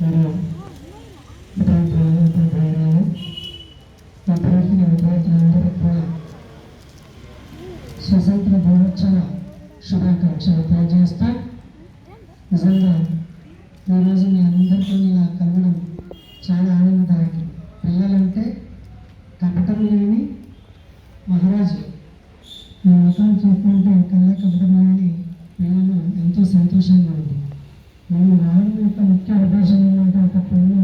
మరియు విద్యార్థులు విద్యార్థులందరికీ కూడా స్వతంత్ర దినోత్సవ శుభాకాంక్షలు తెలియజేస్తా. నిజంగా ఈరోజు మీ అందరితో ఇలా కలవడం చాలా ఆనందదాయకం. పిల్లలంటే కపటం లేని మహారాజు. మీ ముఖాలు చూస్తుంటే కళ్ళ కపటం లేని పిల్లలు ఎంతో సంతోషంగా ఉంది. నేను రావడం యొక్క ముఖ్య ఉద్దేశం ఏంటంటే ఒక పెన్ను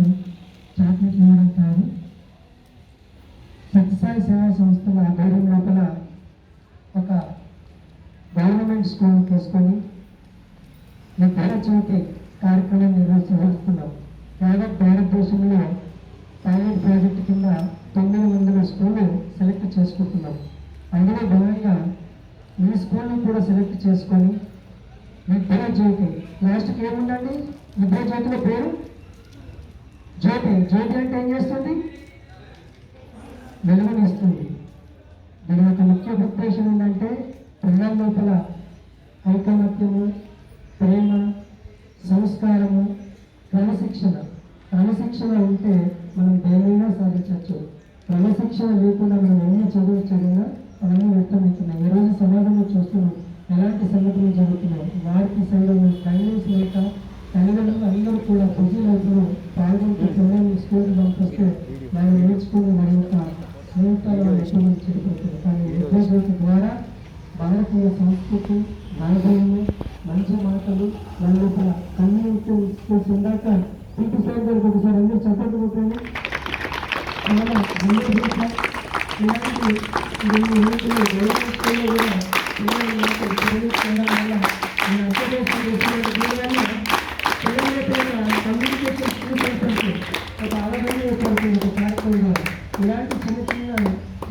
చాక్లెట్ ఇవ్వడం కాదు. సత్యసాయి సేవా సంస్థల ఆధ్వర్యం లోపల ఒక గవర్నమెంట్ స్కూల్ తీసుకొని విద్యాజ్యోతి కార్యక్రమం నిర్వహిస్తున్నాం. యావత్ భారతదేశంలో పైలట్ ప్రాజెక్ట్ కింద 900 స్కూళ్ళు సెలెక్ట్ చేసుకుంటున్నాం. అందులో భాగంగా ఈ స్కూల్ని కూడా సెలెక్ట్ చేసుకొని విద్యాజ్యోతి లాస్ట్కి ఏముందండి? విద్యాజ్యోతిలో పేరు జ్యోతి. జ్యోతి అంటే ఏం చేస్తుంది? వెలుగునిస్తుంది. దీని యొక్క ముఖ్య ఉద్దేశం ఏంటంటే పిల్లల లోపల ఐకమత్యము, ప్రేమ, సంస్కారము, క్రమశిక్షణ ఉంటే మనం దేనైనా సాధించవచ్చు. క్రమశిక్షణ లేకుండా మనం ఎన్ని చదువు చదివినా అవన్నీ వ్యక్తమవుతున్నాయి. ఈరోజు సమాజంలో చూస్తున్నాం ఎలాంటి సంఘటనలు జరుగుతున్నాయి. వారికి సంఘటనలు ట్రైనింగ్స్ లేక తల్లిదండ్రులు అందరూ కూడా బిజీ లైఫ్లో పాల్గొంటూ పిల్లల్ని స్కూల్కి పంపిస్తే వాళ్ళు నేర్చుకుని వారి యొక్క స్నేహితులు ఎక్కువ చెడిపోతుంది. కానీ విద్యాజ్యోతి ద్వారా భారతీయ సంస్కృతి, వైభవము, మంచి మాటలు వాళ్ళ లోపల కమ్యూనిటీ స్కూల్స్ ఉందాక పీటీ సార్ గారికి ఒకసారి అందరూ చప్పట్లు కొట్టండి. చాలా ఇలాంటి గవర్నమెంట్ స్కూల్లో కూడా పిల్లలు చేయడం వల్ల నేను అర్థం చేసిన కమ్యూనికేషన్ స్కూల్స్ ఒక అవగాహన ఏర్పడుతుంది ఒక కార్యక్రమం ద్వారా. ఇలాంటి చిన్న చిన్న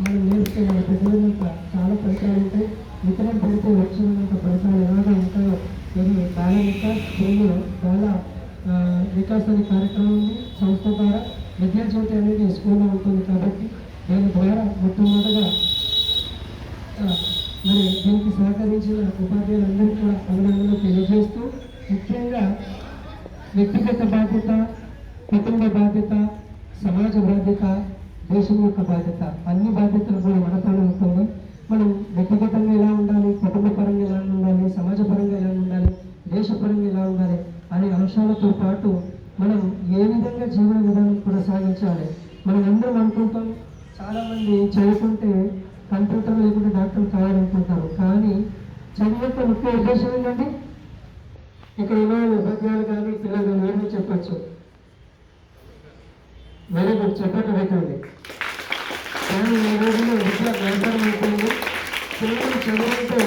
మనం నేర్చుకే మన పెద్దలంతా చాలా ఫలితాలు ఉంటాయి. విత్తనం పెడితే వచ్చినంత ఫలితాలు ఎలాగా ఉంటాయో ఇది బాల వికాస్ స్కూల్లో బాల వికాస్ అనే కార్యక్రమం ఉంది. సంస్థ ద్వారా విద్యాజ్యోతి అనేది స్కూల్లో ఉంటుంది. కాబట్టి దీని ద్వారా మొట్టమొదటిగా మరి దీనికి సహకరించిన ఉపాధ్యాయులందరికీ కూడా అభినందనలు తెలియజేస్తూ, ముఖ్యంగా వ్యక్తిగత బాధ్యత, కుటుంబ బాధ్యత, సమాజ బాధ్యత, దేశం యొక్క బాధ్యత, అన్ని బాధ్యతలు కూడా మనపైన ఉంటుంది. మనం వ్యక్తిగతంగా ఎలా ఉండాలి, కుటుంబపరంగా ఎలా ఉండాలి, సమాజపరంగా ఎలా ఉండాలి, దేశపరంగా ఎలా ఉండాలి అనే అంశాలతో పాటు మనం ఏ విధంగా జీవన విధానం కొనసాగించాలి. మనం అందరం అనుకుంటాం, చాలామంది చదువుకుంటే కంప్యూటర్ లేకుంటే డాక్టర్ కావాలనుకుంటారు. కానీ చదువు యొక్క ముఖ్య ఉద్దేశం ఏంటంటే ఇక్కడ ఉన్న ఉపాధ్యాయులు కానీ పిల్లలు కానీ ఏమీ చెప్పచ్చు. వెరీ గుడ్, చెప్పట్టు పెట్టండి. కానీ ఈ రోజుల్లో విద్య వ్యాపారం అయిపోయింది. పిల్లలు చదువుకుంటే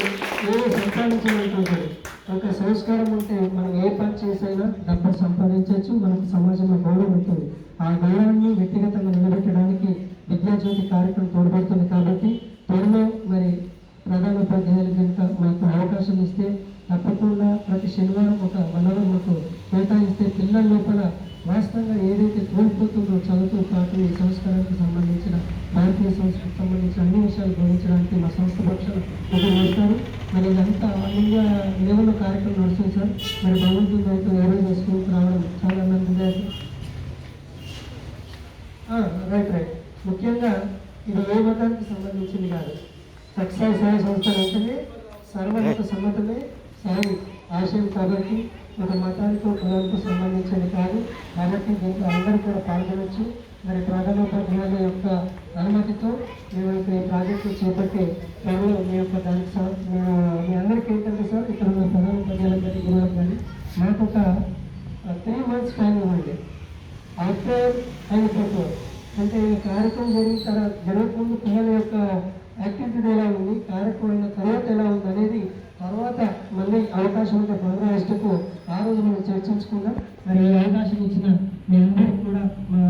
ఏదో సంపాదించాలనుకుంటారు. ఒక సంస్కారం ఉంటే మనం ఏ పని చేసైనా డబ్బు సంపాదించవచ్చు, మనకు సమాజంలో గౌరవం ఉంటుంది. ఆ గౌరవాన్ని వ్యక్తిగతంగా నిలబెట్టడానికి విద్యాజ్యోతి కార్యక్రమం తోడ్పడుతుంది. కాబట్టి త్వరలో మరి ప్రధాన ఉపాధ్యాయులు కనుక మాకు అవకాశం ఇస్తే తప్పకుండా ప్రతి శనివారం ఒక 1 అవర్ మాకు కేటాయిస్తే పిల్లల లోపల వాస్తవంగా ఏదైతే కోల్పోతుందో చదువుతో పాటు ఈ సంస్కారానికి సంబంధించిన భారతీయ సంస్కృతికి సంబంధించిన అన్ని విషయాలు బోధించడానికి మా సంస్థ పక్షాలు చేస్తారు. మరి ఇదంతా ఇండియా లెవెల్లో కార్యక్రమం నడుస్తుంది సార్. మరి భగవంతుని అయితే ఏ రోజు స్కూల్కి రావడం చాలా ఆనందంగా. రైట్. ముఖ్యంగా ఇది ఏ మతానికి సంబంధించింది కాదు. సత్యసాయి సేవా సంస్థ వెంటనే సర్వమత సమ్మతమే సాయి ఆశయం. కాబట్టి ఒక మతానికి ఒక కులానికి సంబంధించింది కాదు. కాబట్టి దీంట్లో అందరూ కూడా పాల్గొనవచ్చు. మరి ప్రధానోపాధ్యాయుల యొక్క అనుమతితో మేము ఈ ప్రాజెక్టు చేపట్టి త్వరలో మీ యొక్క దానికి మీ అందరికీ ఏంటంటే సార్ ఇక్కడ ఉన్న ప్రధానోపాధ్యాయులందరికీ గురువులు కానీ మాకు ఒక 3 months టైం ఇవ్వండి. ఆఫ్టర్ అండ్ బిఫోర్ అంటే ఈ కార్యక్రమం జరగకముందు పిల్లల యొక్క యాక్టివిటీ ఎలా ఉంది, కార్యక్రమం అయిన తర్వాత ఎలా ఉంది అనేది తర్వాత మళ్ళీ అవకాశం ఉంటే 15 ఆగస్టుకు ఆ రోజు మనం చర్చించుకుందాం. మరి ఈ అవకాశం ఇచ్చిన మీ అందరికీ కూడా మా